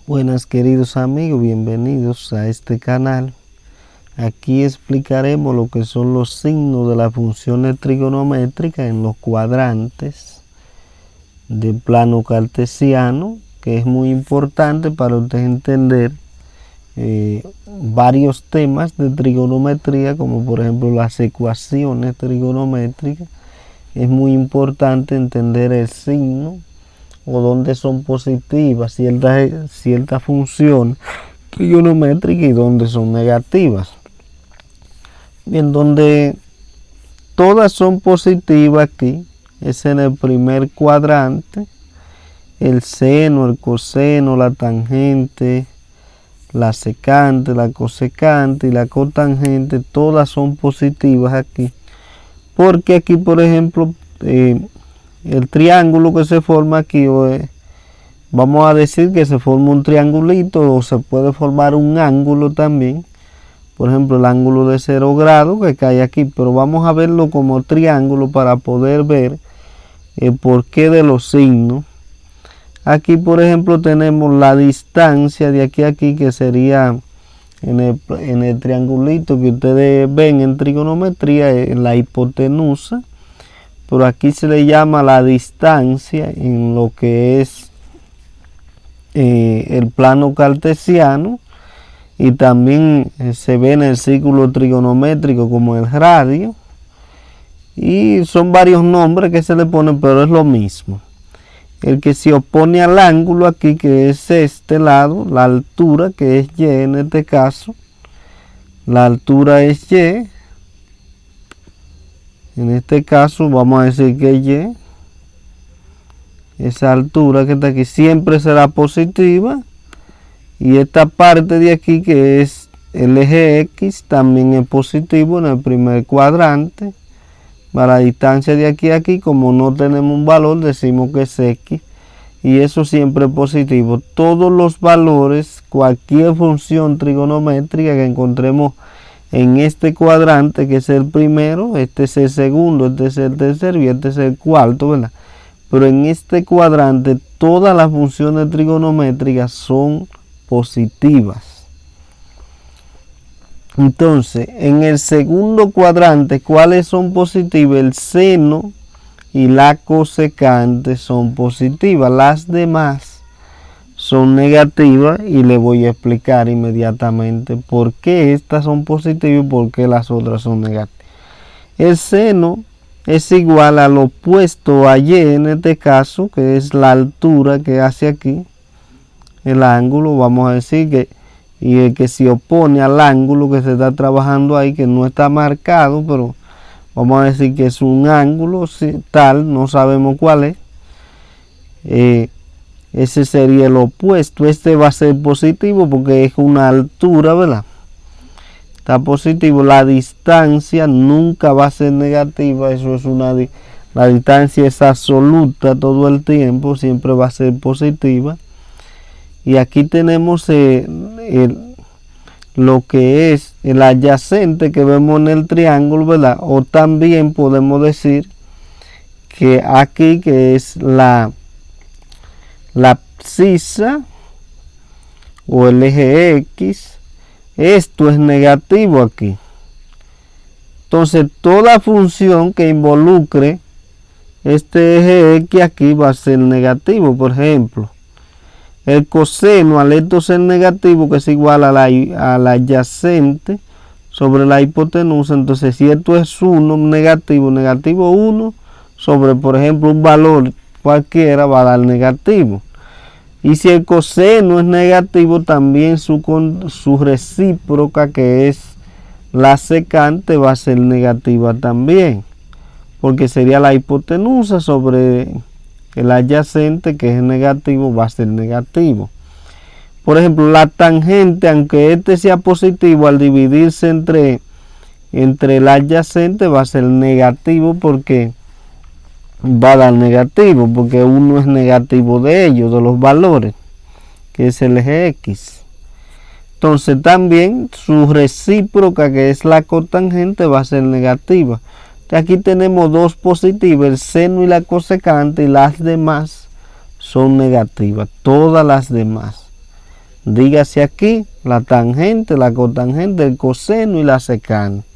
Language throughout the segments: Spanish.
Buenas queridos amigos, bienvenidos a este canal. Aquí explicaremos lo que son los signos de las funciones trigonométricas en los cuadrantes del plano cartesiano, que es muy importante para usted entender varios temas de trigonometría, como por ejemplo las ecuaciones trigonométricas. Es muy importante entender el signo o dónde son positivas ciertas funciones trigonométricas y dónde son negativas. Bien, donde todas son positivas aquí es en el primer cuadrante: el seno, el coseno, la tangente, la secante, la cosecante y la cotangente. Todas son positivas aquí, porque aquí, por ejemplo, el triángulo que se forma aquí, vamos a decir que se forma un triangulito, o se puede formar un ángulo también, por ejemplo el ángulo de 0 grados que cae aquí, pero vamos a verlo como triángulo para poder ver el porqué de los signos. Aquí, por ejemplo, tenemos la distancia de aquí a aquí, que sería en el triangulito que ustedes ven en trigonometría, la hipotenusa. Pero aquí se le llama la distancia en lo que es el plano cartesiano, y también se ve en el círculo trigonométrico como el radio, y son varios nombres que se le ponen, pero es lo mismo. El que se opone al ángulo aquí, que es este lado, la altura, que es y en este caso, la altura es y. En este caso vamos a decir que y, esa altura que está aquí, siempre será positiva, y esta parte de aquí, que es el eje X, también es positivo en el primer cuadrante. Para la distancia de aquí a aquí, como no tenemos un valor, decimos que es X, y eso siempre es positivo. Todos los valores, cualquier función trigonométrica que encontremos en este cuadrante, que es el primero, este es el segundo, este es el tercero y este es el cuarto, ¿verdad? Pero en este cuadrante todas las funciones trigonométricas son positivas. Entonces, en el segundo cuadrante, ¿cuáles son positivas? El seno y la cosecante son positivas. Las demás son negativas, y le voy a explicar inmediatamente por qué estas son positivas y por qué las otras son negativas. El seno es igual al opuesto a y en este caso, que es la altura que hace aquí el ángulo. Vamos a decir que, y el que se opone al ángulo que se está trabajando ahí, que no está marcado, pero vamos a decir que es un ángulo tal, no sabemos cuál es. Ese sería el opuesto. Este va a ser positivo porque es una altura, ¿verdad? Está positivo. La distancia nunca va a ser negativa. Eso es la distancia es absoluta todo el tiempo, siempre va a ser positiva. Y aquí tenemos lo que es el adyacente que vemos en el triángulo, ¿verdad? O también podemos decir que aquí, que es la abscisa o el eje X, esto es negativo aquí. Entonces toda función que involucre este eje X aquí va a ser negativo. Por ejemplo, el coseno, al esto ser negativo, que es igual a la adyacente sobre la hipotenusa, entonces si esto es 1, negativo 1 sobre, por ejemplo, un valor cualquiera, va a dar negativo. Y si el coseno es negativo, también su recíproca, que es la secante, va a ser negativa también, porque sería la hipotenusa sobre el adyacente, que es negativo, va a ser negativo. Por ejemplo, la tangente, aunque este sea positivo, al dividirse entre el adyacente va a ser negativo, porque va a dar negativo, porque uno es negativo de ellos, de los valores, que es el eje X. Entonces también su recíproca, que es la cotangente, va a ser negativa. Aquí tenemos dos positivas, el seno y la cosecante, y las demás son negativas, todas las demás. Dígase aquí la tangente, la cotangente, el coseno y la secante.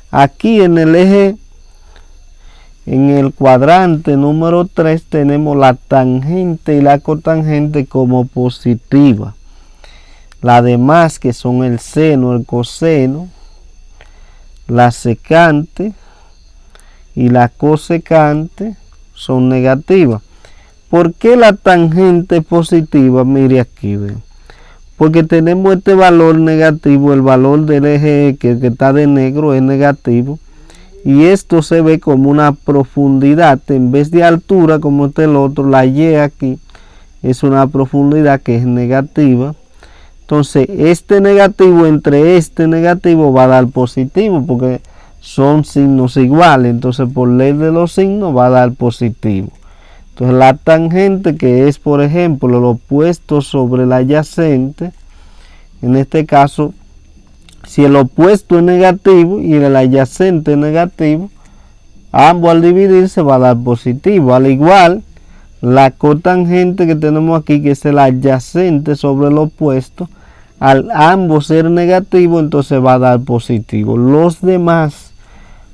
Aquí en el eje, en el cuadrante número 3, tenemos la tangente y la cotangente como positiva. Las demás, que son el seno, el coseno, la secante y la cosecante, son negativas. ¿Por qué la tangente es positiva? Mire aquí, ve. Porque tenemos este valor negativo, el valor del eje X, que está de negro, es negativo. Y esto se ve como una profundidad, en vez de altura, como este el otro, la Y aquí es una profundidad que es negativa. Entonces, este negativo entre este negativo va a dar positivo, porque son signos iguales. Entonces, por ley de los signos va a dar positivo. Entonces, la tangente, que es, por ejemplo, el opuesto sobre el adyacente, en este caso, si el opuesto es negativo y el adyacente es negativo, ambos al dividirse va a dar positivo. Al igual, la cotangente que tenemos aquí, que es el adyacente sobre el opuesto, al ambos ser negativo, entonces va a dar positivo. Los demás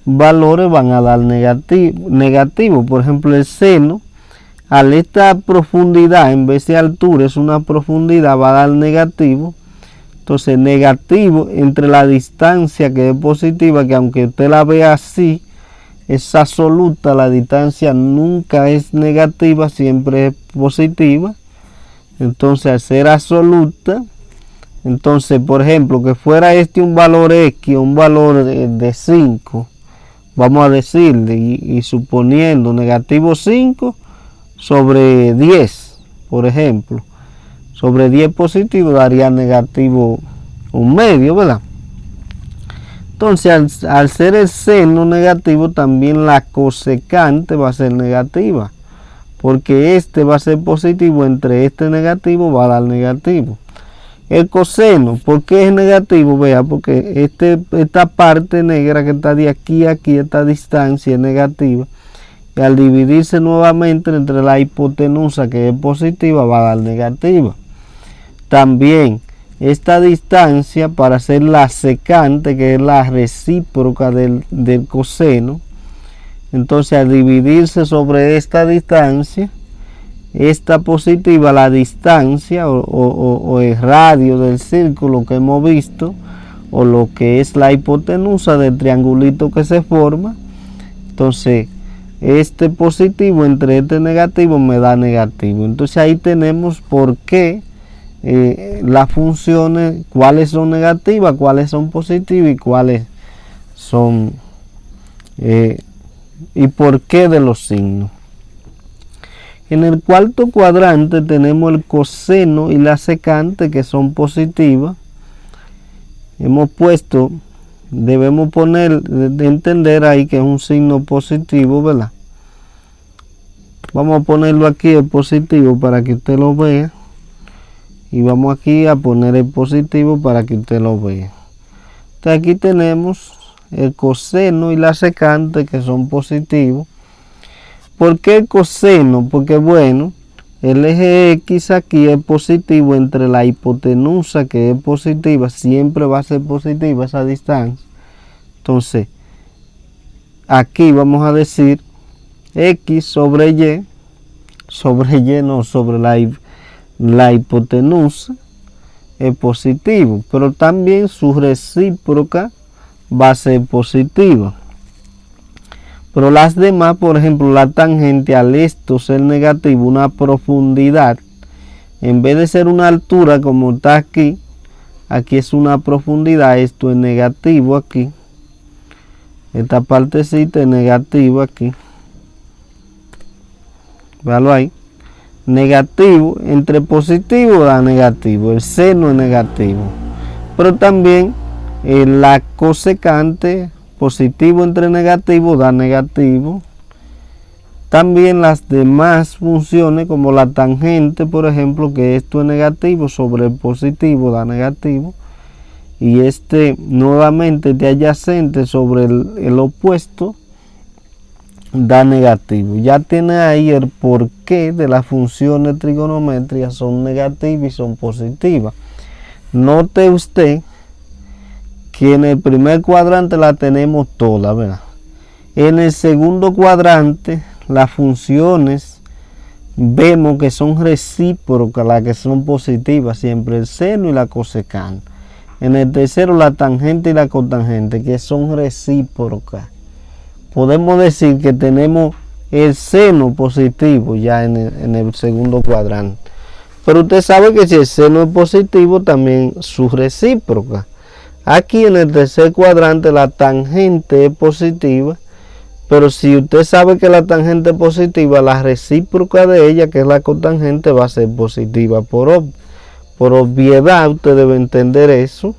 valores van a dar negativo. Por ejemplo, el seno, al esta profundidad, en vez de altura, es una profundidad, va a dar negativo. Entonces, negativo entre la distancia, que es positiva, que aunque usted la vea así, es absoluta, la distancia nunca es negativa, siempre es positiva. Entonces, al ser absoluta, entonces, por ejemplo, que fuera este un valor X, un valor de 5, vamos a decirle, y suponiendo negativo 5 sobre 10, por ejemplo, sobre 10 positivo daría negativo 1/2, ¿verdad? Entonces, al ser el seno negativo, también la cosecante va a ser negativa, porque este va a ser positivo, entre este negativo va a dar negativo. El coseno, ¿por qué es negativo? Vea, porque esta parte negra que está de aquí a aquí, esta distancia es negativa. Y al dividirse nuevamente entre la hipotenusa, que es positiva, va a dar negativa. También esta distancia, para hacer la secante, que es la recíproca del coseno, entonces al dividirse sobre esta distancia, esta positiva, la distancia o el radio del círculo que hemos visto, o lo que es la hipotenusa del triangulito que se forma, entonces este positivo entre este negativo me da negativo. Entonces ahí tenemos por qué las funciones, cuáles son negativas, cuáles son positivas y cuáles son y por qué de los signos. En el cuarto cuadrante tenemos el coseno y la secante, que son positivas. Hemos puesto, debemos poner, de entender ahí que es un signo positivo, ¿verdad? Vamos a ponerlo aquí el positivo para que usted lo vea. Y vamos aquí a poner el positivo para que usted lo vea. Entonces aquí tenemos el coseno y la secante, que son positivos. ¿Por qué el coseno? Porque bueno, el eje X aquí es positivo entre la hipotenusa, que es positiva, siempre va a ser positiva esa distancia. Entonces, aquí vamos a decir X sobre Y no, sobre la hipotenusa es positivo, pero también su recíproca va a ser positiva. Pero las demás, por ejemplo, la tangente, al esto ser negativo, una profundidad, en vez de ser una altura como está aquí, aquí es una profundidad, esto es negativo aquí. Esta partecita es negativa aquí. Véalo ahí. Negativo, entre positivo da negativo, el seno es negativo. Pero también la cosecante, positivo entre negativo da negativo. También las demás funciones, como la tangente, por ejemplo, que esto es negativo sobre el positivo da negativo. Y nuevamente de adyacente sobre el opuesto da negativo. Ya tiene ahí el porqué de las funciones trigonométricas son negativas y son positivas. Note usted que en el primer cuadrante la tenemos toda, ¿verdad? En el segundo cuadrante las funciones vemos que son recíprocas, las que son positivas, siempre el seno y la cosecante. En el tercero la tangente y la cotangente, que son recíprocas. Podemos decir que tenemos el seno positivo ya en el segundo cuadrante. Pero usted sabe que si el seno es positivo, también su recíproca. Aquí en el tercer cuadrante la tangente es positiva, pero si usted sabe que la tangente es positiva, la recíproca de ella, que es la cotangente, va a ser positiva. Por obviedad, usted debe entender eso.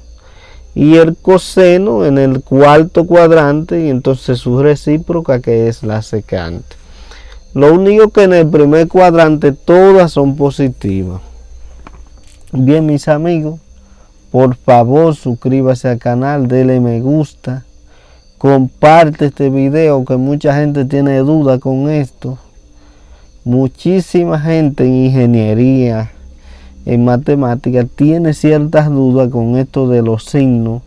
Y el coseno en el cuarto cuadrante, y entonces su recíproca, que es la secante. Lo único que en el primer cuadrante todas son positivas. Bien, mis amigos, por favor suscríbase al canal, denle me gusta, comparte este video, que mucha gente tiene duda con esto. Muchísima gente en ingeniería, en matemáticas, tiene ciertas dudas con esto de los signos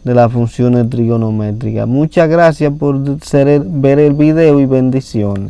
de las funciones trigonométricas. Muchas gracias por ver el video y bendiciones.